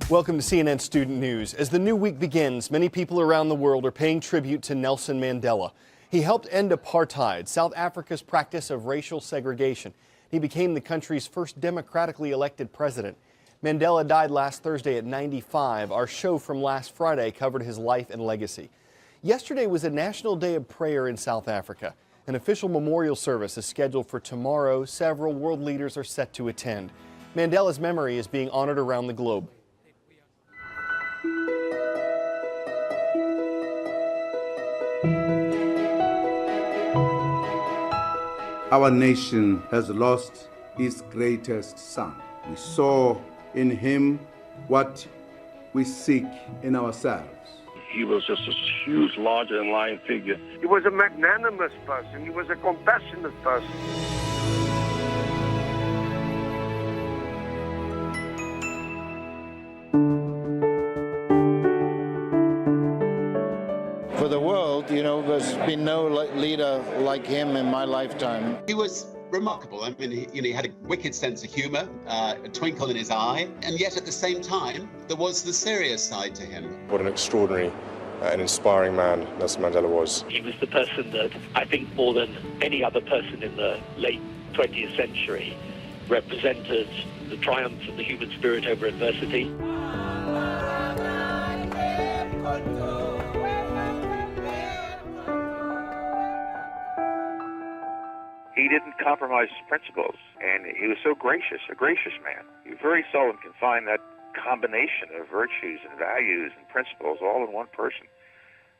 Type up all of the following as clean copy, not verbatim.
Welcome to CNN Student News. As the new week begins, many people around the world are paying tribute to Nelson Mandela. He helped end apartheid, South Africa's practice of racial segregation. He became the country's first democratically elected president. Mandela died last Thursday at 95. Our show from last Friday covered his life and legacy. Yesterday was a National Day of Prayer in South Africa. An official memorial service is scheduled for tomorrow. Several world leaders are set to attend. Mandela's memory is being honored around the globe. Our nation has lost its greatest son. We saw in him what we seek in ourselves. He was just a huge, larger-than-life figure. He was a magnanimous person. He was a compassionate person. For the world, there's been no leader like him in my lifetime. He was remarkable. I mean, he had a wicked sense of humor, a twinkle in his eye, and yet at the same time, there was the serious side to him. What an extraordinary and inspiring man Nelson Mandela was. He was the person that I think more than any other person in the late 20th century represented the triumph of the human spirit over adversity. He didn't compromise his principles, and he was so gracious, a gracious man. You very seldom can find that combination of virtues and values and principles all in one person.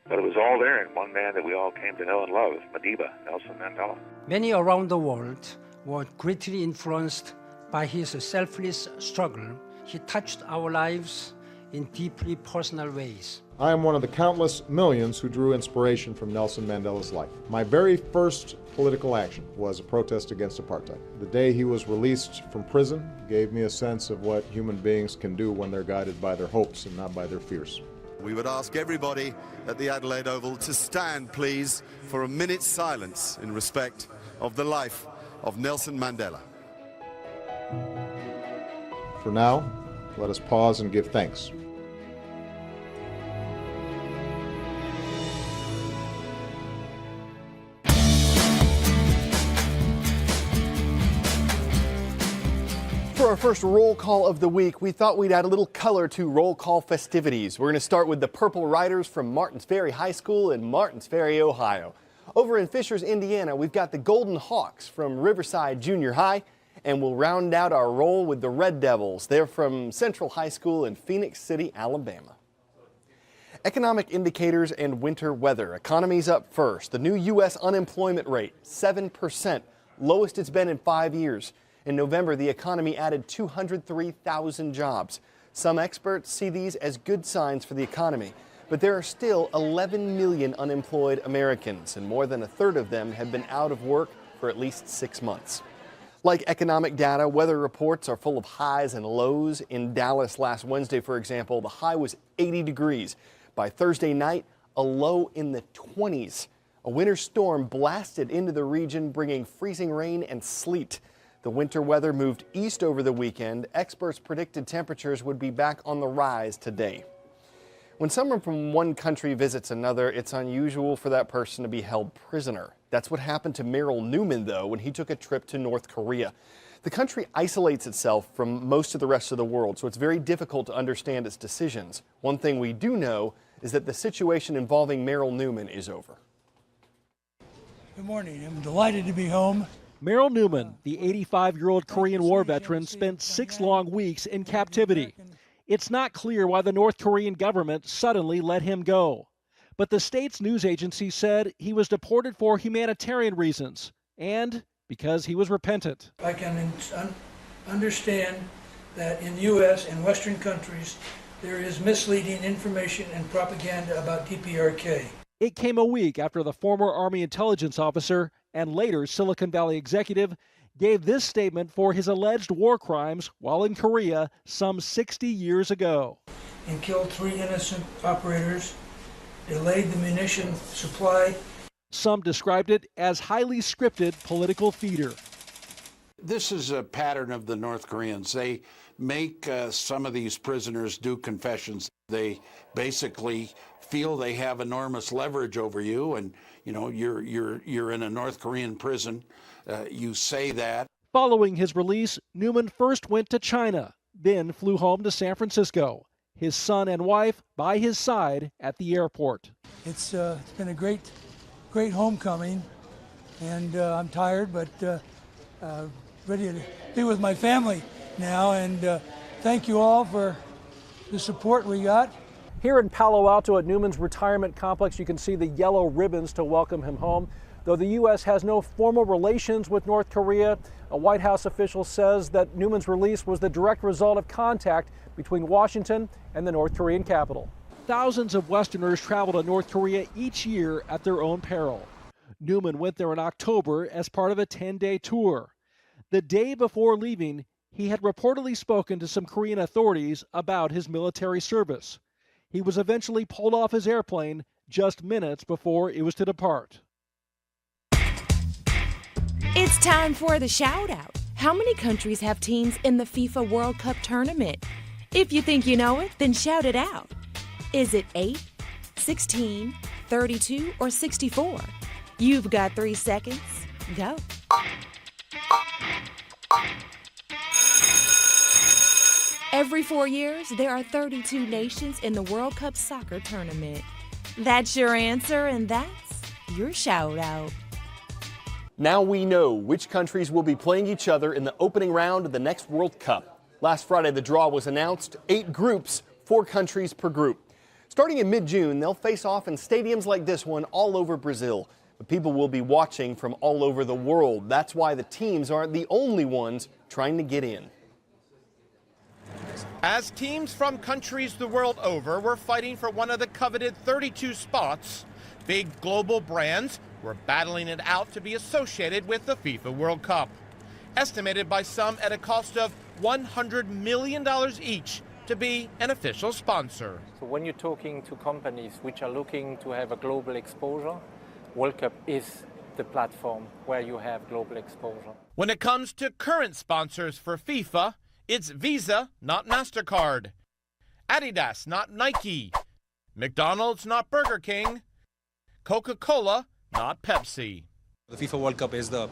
But it was all there in one man that we all came to know and love, Madiba, Nelson Mandela. Many around the world were greatly influenced by his selfless struggle. He touched our lives in deeply personal ways. I am one of the countless millions who drew inspiration from Nelson Mandela's life. My very first political action was a protest against apartheid. The day he was released from prison gave me a sense of what human beings can do when they're guided by their hopes and not by their fears. We would ask everybody at the Adelaide Oval to stand, please, for a minute's silence in respect of the life of Nelson Mandela. For now, let us pause and give thanks. For our first roll call of the week, we thought we'd add a little color to roll call festivities. We're going to start with the Purple Riders from Martins Ferry High School in Martins Ferry, Ohio. Over in Fishers, Indiana, we've got the Golden Hawks from Riverside Junior High, and we'll round out our roll with the Red Devils. They're from Central High School in Phoenix City, Alabama. Economic indicators and winter weather. Economy's up first. The new U.S. unemployment rate, 7%, lowest it's been in 5 years. In November, the economy added 203,000 jobs. Some experts see these as good signs for the economy, but there are still 11 million unemployed Americans, and more than a third of them have been out of work for at least 6 months. Like economic data, weather reports are full of highs and lows. In Dallas last Wednesday, for example, the high was 80 degrees. By Thursday night, a low in the 20s. A winter storm blasted into the region, bringing freezing rain and sleet. The winter weather moved east over the weekend. Experts predicted temperatures would be back on the rise today. When someone from one country visits another, it's unusual for that person to be held prisoner. That's what happened to Merrill Newman, though, when he took a trip to North Korea. The country isolates itself from most of the rest of the world, so it's very difficult to understand its decisions. One thing we do know is that the situation involving Merrill Newman is over. Good morning. I'm delighted to be home. Merrill Newman, the 85-year-old Korean War veteran, spent 6 long weeks in captivity. It's not clear why the North Korean government suddenly let him go. But the state's news agency said he was deported for humanitarian reasons and because he was repentant. I can understand that in the U.S. and Western countries, there is misleading information and propaganda about DPRK. It came a week after the former Army intelligence officer and later Silicon Valley executive gave this statement for his alleged war crimes while in Korea some 60 years ago. And killed 3 innocent operators, delayed the munition supply. Some described it as highly scripted political theater. This is a pattern of the North Koreans. They make some of these prisoners do confessions. They basically feel they have enormous leverage over you, and you know you're in a North Korean prison. You say that. Following his release, Newman first went to China, then flew home to San Francisco. His son and wife by his side at the airport. It's been a great homecoming, and I'm tired, but ready to be with my family now. And thank you all for the support we got. Here in Palo Alto at Newman's retirement complex, you can see the yellow ribbons to welcome him home. Though the U.S. has no formal relations with North Korea, a White House official says that Newman's release was the direct result of contact between Washington and the North Korean capital. Thousands of Westerners travel to North Korea each year at their own peril. Newman went there in October as part of a 10-day tour. The day before leaving, he had reportedly spoken to some Korean authorities about his military service. He was eventually pulled off his airplane just minutes before it was to depart. It's time for the shout out. How many countries have teams in the FIFA World Cup tournament? If you think you know it, then shout it out. Is it 8, 16, 32, or 64? You've got 3 seconds. Go. Every 4 years, there are 32 nations in the World Cup soccer tournament. That's your answer, and that's your shout out. Now we know which countries will be playing each other in the opening round of the next World Cup. Last Friday, the draw was announced. 8 groups, 4 countries per group. Starting in mid-June, they'll face off in stadiums like this one all over Brazil. But people will be watching from all over the world. That's why the teams aren't the only ones trying to get in. As teams from countries the world over were fighting for one of the coveted 32 spots, big global brands were battling it out to be associated with the FIFA World Cup, estimated by some at a cost of $100 million each to be an official sponsor. So when you're talking to companies which are looking to have a global exposure, World Cup is the platform where you have global exposure. When it comes to current sponsors for FIFA, it's Visa, not MasterCard, Adidas, not Nike, McDonald's, not Burger King, Coca-Cola, not Pepsi. The FIFA World Cup is the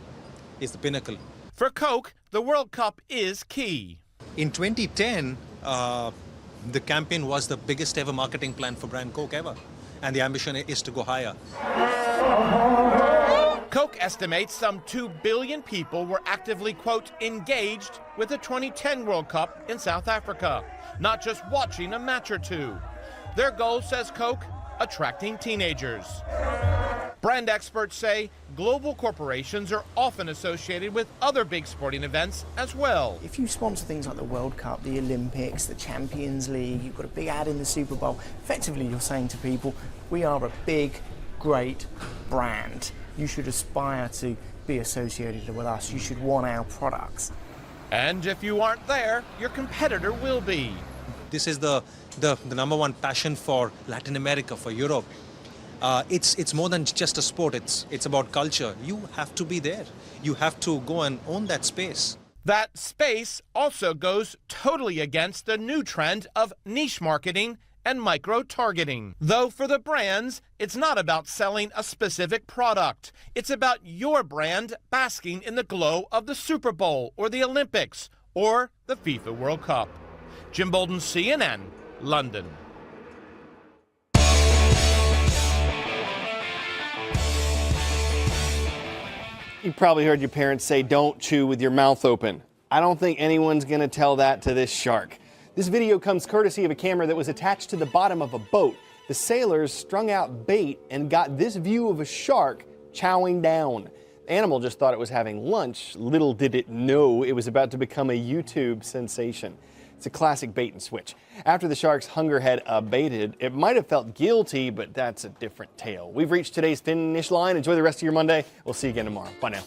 pinnacle. For Coke, the World Cup is key. In 2010, the campaign was the biggest ever marketing plan for brand Coke ever, and the ambition is to go higher. Coke estimates some 2 billion people were actively, quote, engaged with the 2010 World Cup in South Africa, not just watching a match or two. Their goal, says Coke, attracting teenagers. Brand experts say global corporations are often associated with other big sporting events as well. If you sponsor things like the World Cup, the Olympics, the Champions League, you've got a big ad in the Super Bowl, effectively you're saying to people, we are a big, great brand. You should aspire to be associated with us. You should want our products. And if you aren't there, your competitor will be. This is the number one passion for Latin America, for Europe. It's more than just a sport. It's about culture. You have to be there. You have to go and own that space. That space also goes totally against the new trend of niche marketing and micro-targeting. Though for the brands, it's not about selling a specific product. It's about your brand basking in the glow of the Super Bowl or the Olympics or the FIFA World Cup. Jim Bolden, CNN, London. You probably heard your parents say, don't chew with your mouth open. I don't think anyone's going to tell that to this shark. This video comes courtesy of a camera that was attached to the bottom of a boat. The sailors strung out bait and got this view of a shark chowing down. The animal just thought it was having lunch. Little did it know it was about to become a YouTube sensation. It's a classic bait and switch. After the shark's hunger had abated, it might have felt guilty, but that's a different tale. We've reached today's finish line. Enjoy the rest of your Monday. We'll see you again tomorrow. Bye now.